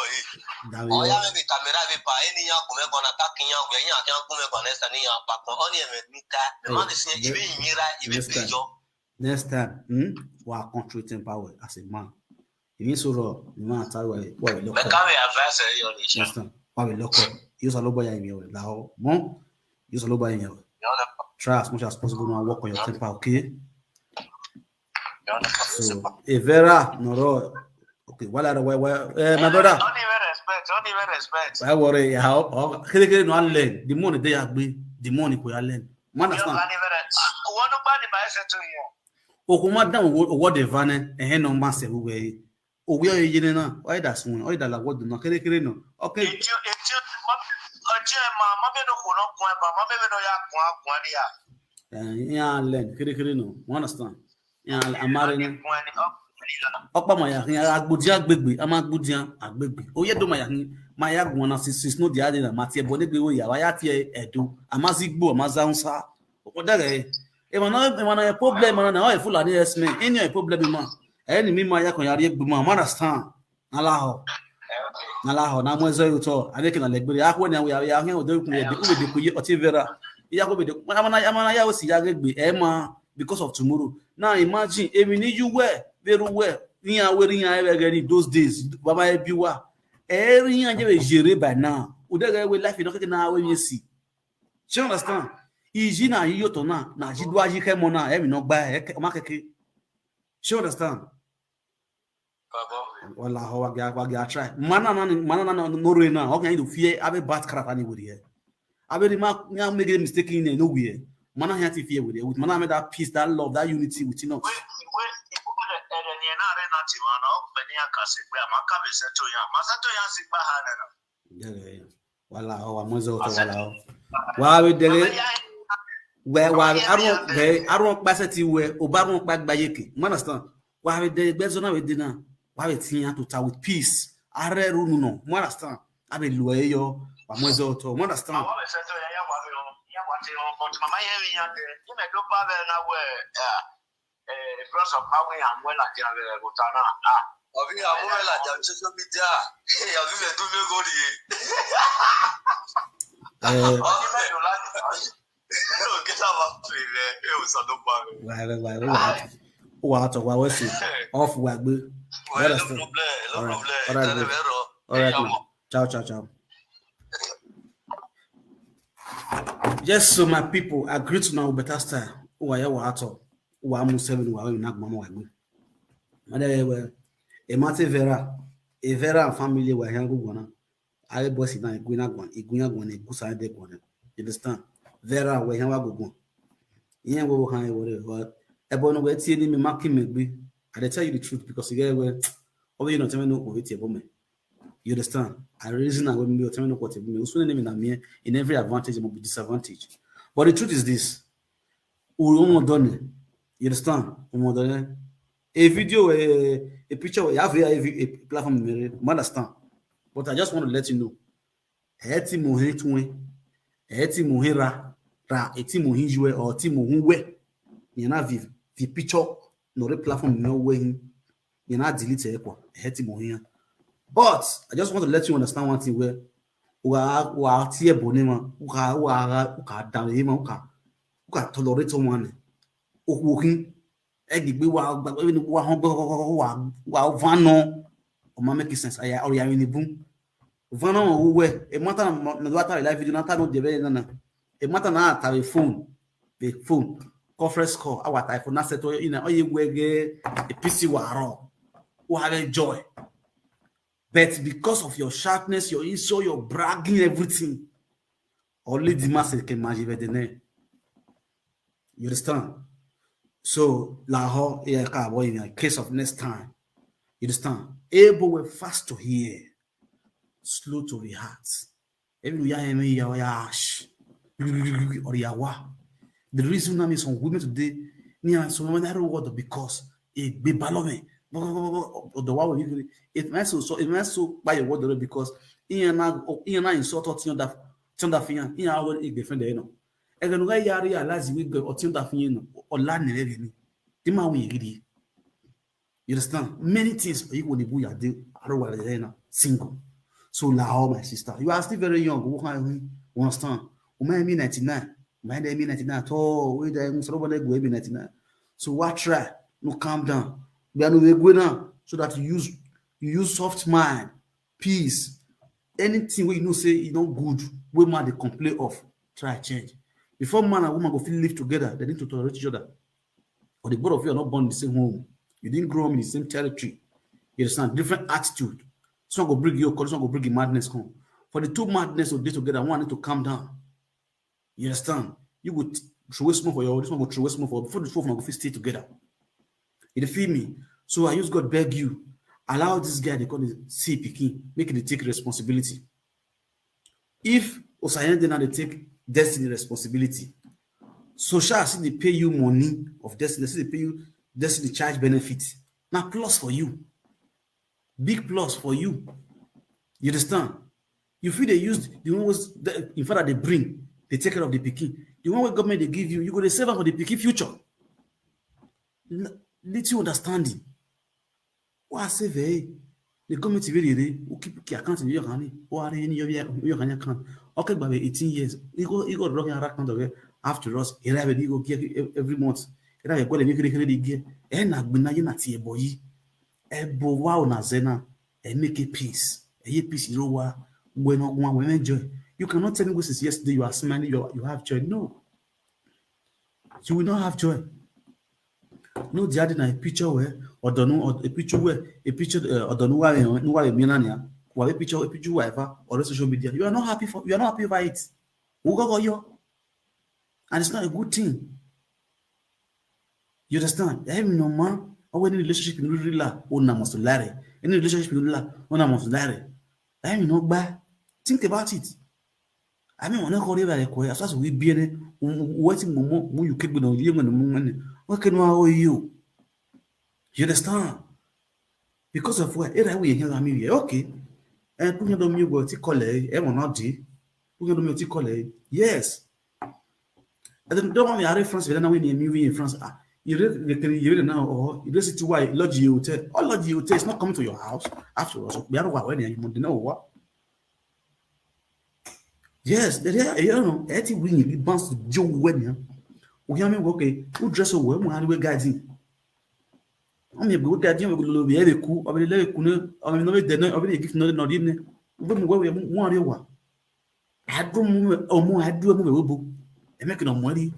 oh ya me camera be pa eni ya come go na takin ya we ya kan come go na sani ya pa ko oni me mita me man say even mira even pay jo. Next time, we are controlling power as a man. It means so raw. The man tell why we look up. Next time, why we look up. Use a low boy in your lao. Mon, use a low boy in your. Try as much as possible to work on your temper, okay? So, Vera, no raw. Okay, my brother. Don't even respect. I worry how no learn. The money they have been, the money we learn. Man, understand? Okuma down what the van and no master who way. Oh, we are in now. Why that's one? Why that what do not no? Okay. Yeah, learn. No, understand? Yeah, I'm marrying. Okpa maya agbodia agbegbe amagbodia agbegbe oye do maya gwona sis no dia na matie bo negbe we ya wa ya tie edo amazigbo amazansa odare e mana e problem na o e fulani esme any e problem ma e ni mi maya kon yare egbe ma understand nalaho na mwezo yuto adeke na legbere akwo ni ya ya hen odo kun ede ube de kuye otivera ya ko be de amana ya o si ya egbe e ma because of tomorrow. Now imagine if we need you very well. Those days, Baba Ebiwa. Every year jere by now. Udega we life inoke na we you see. You understand? Iji na yiyo to na jidwa ji ke mona e mi no gba e ma keke. You understand? Wala ho wa try. Mana na no re na. Okay, you fear abe bad character ni wori here. Abe ma make a mistake in nowhere. Man, I to fear with it. With man, I made that peace, that love, that unity within us. Yeah. Wala, oh, I'm also wala. Why we did it? Where I don't pass it where Obama back by Yaki. Understand? Why we did Bezona with dinner? Why we think to talk with peace? I read no. Understand? I be loyal. I'm also to understand. But Mama you may go back now where because of how we am well at Gutana. Obi amuela jam social media. Hey, obi me do me go Off Wagbu. All right, man. Ciao. Yes, so my people, I greet you now better style. Who are you ato? Who are 7 who are not mama Wagbu. Mother, a mate Vera, a Vera family were young one. I boss in a Guinagon, a Guinagon, a Gusa de Guana. You understand? Vera, where you are going. Yeah, we will hang whatever. A bono wet seeing me marking me. I tell you the truth because you get where, oh, you know, tell me no over it, woman. You understand? I reason I wouldn't be telling you what in every advantage and disadvantage. But the truth is this. You understand? A video, a picture, you have a platform, you understand? But I just want to let you know. Eti muhira ra eti muhinjwe or eti muhunwe. You na the picture no the platform no way. You na delete ekwa. Eti muhinja. But I just want to let you understand one thing where wa tie bonema uka damema uka tolerate one okuhin egbe wa vano o ma make sense aya or ya ni boom vano we e mata na do ata live video na ta no debe na e mata na ata the phone conference call our type na set in oye wege a PC waro who have joy. But because of your sharpness, your insult, your bragging, everything, only the master can imagine the name. You understand? So, Lahore, in a case of next time, you understand? Able were fast to hear, slow to react. Even the reason I'm some women today, so no word because it be balome. The one it meant so by your word because in insult or tunda fian in our defend no e ganu ga yari realize we go or tunda fian or land ne the man we read. You understand? Many things you will be ya do are single. So now my sister, you are still very young. Who understand? Umay me 99, my name 99 oh we there so go 99. So what try no calm down. We are no now so that you use soft mind, peace. Anything where you know say you not good, we man they complain of, try change. Before man and woman go feel live together, they need to tolerate each other. Or the both of you are not born in the same home. You didn't grow up in the same territory. You understand? Different attitude. This one go bring you, this one go bring you madness home. For the two madness will be together, one need to calm down. You understand? You would throw a smoke for your, this one will throw a smoke for before the two of them go stay together. You feel me? So I use God beg you, allow this guy they call the C picking, make it take responsibility. If Osayen then they take destiny responsibility, so shall see they pay you money of destiny, see they pay you destiny charge benefits. Now plus for you, big plus for you. You understand? You feel they use the one was in fact that they bring, they take care of the picking. The one where government they give you, you go to save up for the picking future. Little understanding. What I say very the government very who keep account in your honey, or are in your account. Okay, by 18 years, you go rocking account of it after us, he go get every month. He have go to make it gear. And I've been not see a boy. A bow na zena and make a peace. A peace you know when not one will enjoy. You cannot tell me what is yesterday you are smiling, you have joy. No, you will not have joy. No, the other a picture where or don't know or a picture where a picture or don't know why a picture whatever or social media. You are not happy by it. And it's not a good thing. You understand? Every no man or any relationship in really must larry. Any relationship in must larry. I mean not bad. Think about it. I mean when I call you as we be waiting more you keep on you what can you? You understand? Because of what we hear me okay. And put your me go to college, everyone not do. Put your me to college. Yes. And don't want me a reference when I win a movie in France. You read now or you see why lodge you hotel. All lodge you hotel is not coming to your house afterwards. We are when you know what. Yes, you know, eti win you bounce to Joe when we hear me okay, who dress so well, we guys. On me go guide you go be e ku, o be le ku ne, o me no be de no, o be give no no dim ne. We mo we mo ari wa. Adu mo o mo adu mo we bu. E make no money.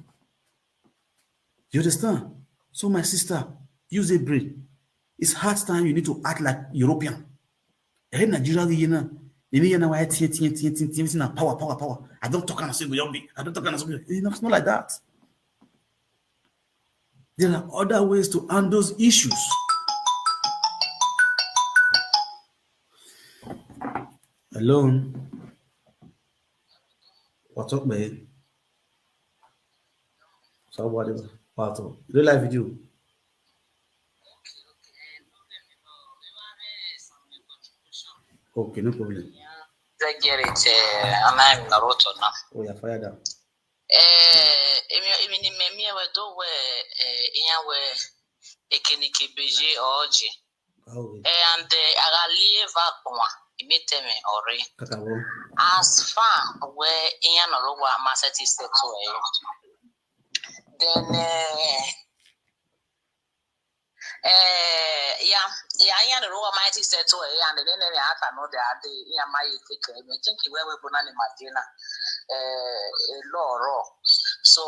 You understand? So my sister, use a brain. It's hard time you need to act like European. Eh Nigeria you know. You know why na power. I don't talk on a single young I don't talk on a single. It's not like that. There are other ways to handle those issues. Alone. What's up, man? So what? What? Do you like video? Okay, no problem. Get it. I'm Naruto now. Oh, yeah, fire down. Emi ni memi we do we iyan we ekenike beje oji. Oh. And I live up one. Imiteme ori. Kakabo. As far where iyan no wa maseti settle then iyan no wa mighty settle and then they ata no the ade iyan my take me think where we bona ni madina a law raw. So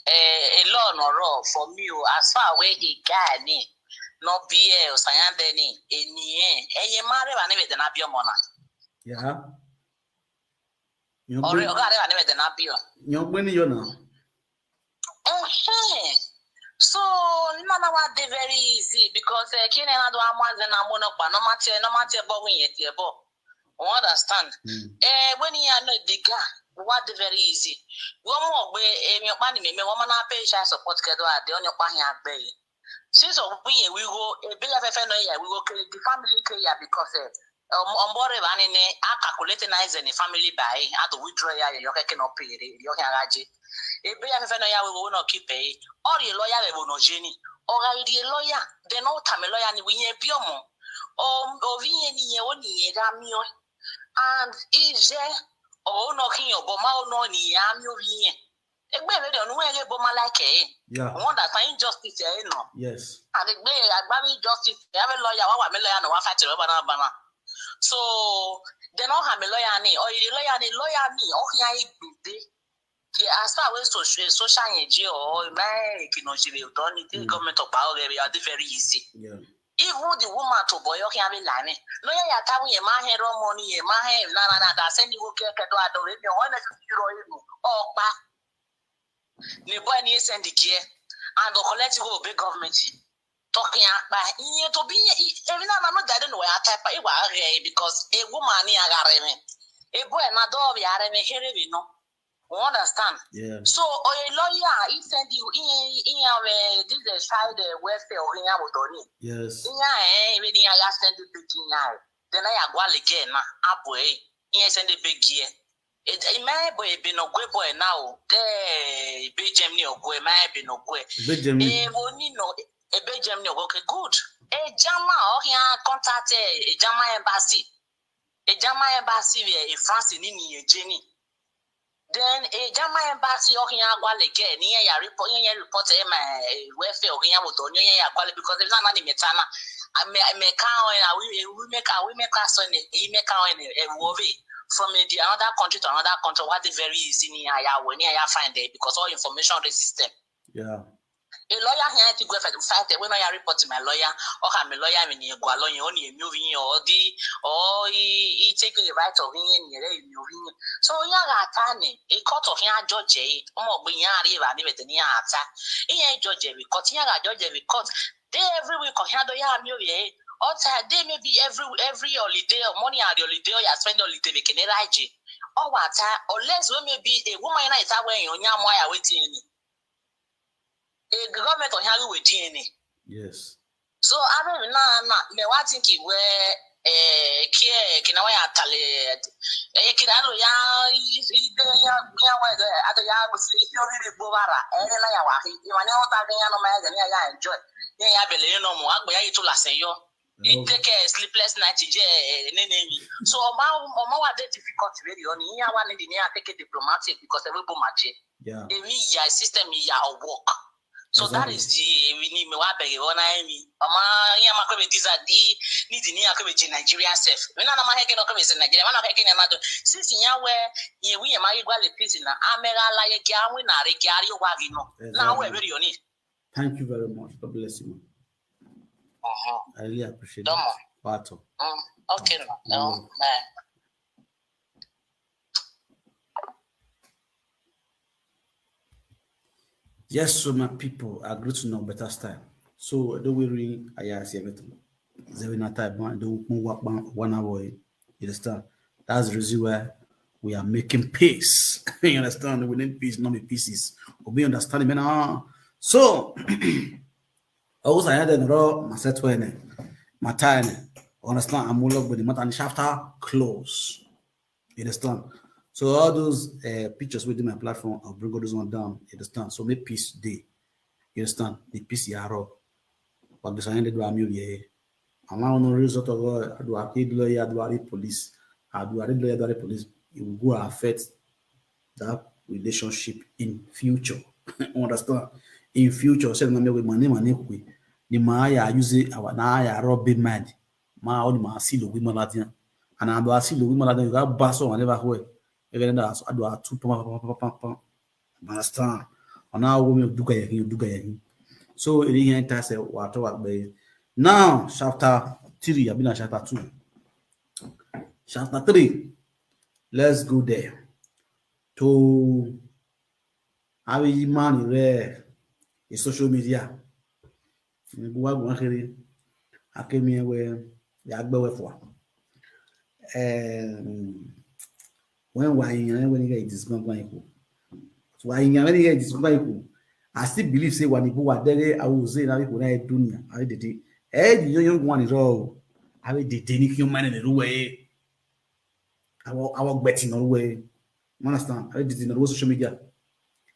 a law no raw for me as far where he guy ni no be o sayande ni eni enye mare ba ne be na bio mona. Yeah. Ore o gare ba ne be na bio. Nyogbe yo na. So nana wa de very easy because kine na do amwaze na mo no pa no mate bo wen yeti ebo. You understand? When you are not the guy, what very easy. One more way, your money may woman pay child support kedo at the on your buying at bay. Since we go a big FFN, we will create the family care because on board running a calculating the family by at the withdraw your cannot pay your haraji. A big FFN, we will not keep pay, or your lawyer will no genie, or a lawyer, then no time a lawyer, and we near Piomo, or Vinny, only a and is there oh no king or boma no ni am you here. A baby don't know a boma like yeah. One that find justice no. Yes. And the way I buy justice, they have a lawyer, one lawyer and one factory banana. So they don't have a lawyer ni or the lawyer me or yeah, as far as social energy or my don't need government of power they are very easy. Yeah. Even the woman to boy okay have line lawyer ya tabu ye ma he money ye ma he na da send you okay kedo adore me one €1 okpa ni boy ni send the gear and the collect go big government talking akpa iye to be even na no that no ya type e wa because a woman ni agare me e boy na do bi are me here bi no. You understand? Yeah. So, a lawyer, he send you in this is child welfare or in our donny. Yes. When you are send the big year, then I go again, boy, he send the big year. It may be no good boy now, the big Germany or go, may be no good. Big Germany. A big Germany, okay, good. A Jama or here contact a Jama embassy. A Jama embassy, a France in Jenny. Then a German embassy or again near your report my welfare or because there's not any metana. I make we make us on a movie from the another country to another country. What is very easy when you find it because all information on the system. Yeah. A lawyer here to go fight when I report to my lawyer or have my lawyer in your gualon only moving or he take the right of moving. So young attorney, a court of young judge, being and even the near attack. Judge because young judge because they every week of handle ya movie. Or they may be every holiday or money at the holiday or you spend holiday making a right. Or what or less we may be a woman is away on your why waiting. A government on how we DNA. Yes. So I don't know. Me what think where kinawa tale kinano ya other ya was really bovara la ya wahi you know that ya no ma ya enjoy ya bele no mo agba ya itu la sen yo It take a sleepless night so Oma was difficult really on here one in the near take it diplomatic because everybody match. Yeah. The system ya work. So that is the we need me wa beg on me. Ama ya makobe dizadi need ni akobe Nigeria self. We na ma heke no come in Nigeria, man heke na do. Since ya where ye we ma igwa le peace na amera la ye kia we na re kia ri wa gi no. Now we very on it. Thank you very much. God bless you. I really appreciate it. Battle. Okay, no. Yes, so my people are great to know better style. So don't worry, I see everything. Zero type man, don't work 1 hour. You understand? That's the reason why we are making peace. You understand? We need peace, not be pieces. We understand, man. So also I had a raw my set when my time. Understand? I'm all up with the matter chapter close. You understand? So all those pictures within my platform, I'll bring all those one down. You understand? So make peace day. You understand? The peace you are up. But the sign do I'm not no result of I do a kid lawyer, do a police, I do a lawyer, do a police. It will go affect that relationship in future. Understand? In future, say na me with money quick. The Maya use our na rob big man. Ma all ma see the women Latin. And I do see the women Latin, you got basso and never way. Again, that's I do a 2 understand? And now women do get so it is enter what by now chapter 3. I've been at chapter 2. Chapter 3. Let's go there. To how you man rare in social media. I came here where the for. When you get this going so when you get this going I still believe say when people were there I will say now people na dunya I did it the young one is all I will did any human in the way I will betting on way understand I did in the social media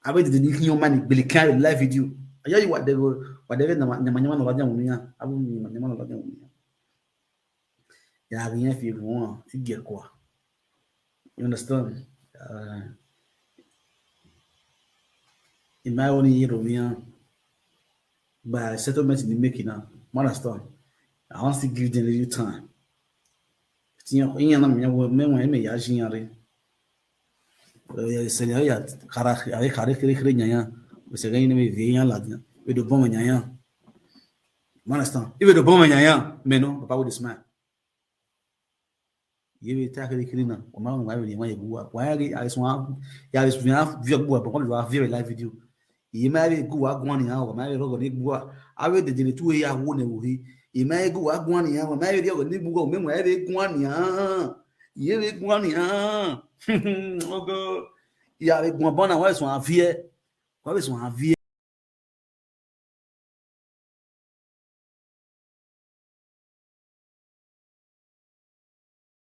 I will did any human in Billy carry live video I tell you whatever na manyama no badia munya abu manyama no badia munya ya rien fi bon get quoi you understand in my own year by settlement in the making now, understand? I want to give them a little time. Understand? Even the bomb, men, Papa would smile. You will take the cleaner, or my own way. Why I swam, Yaris, we have very live video. You may go one hour, marry Rogo. I read the 2 year woman. You may go 1 hour, marry the other Nibu, maybe 1 year. You make 1 year. Oh, go. Yeah, one bonnet was one fear. What is one fear?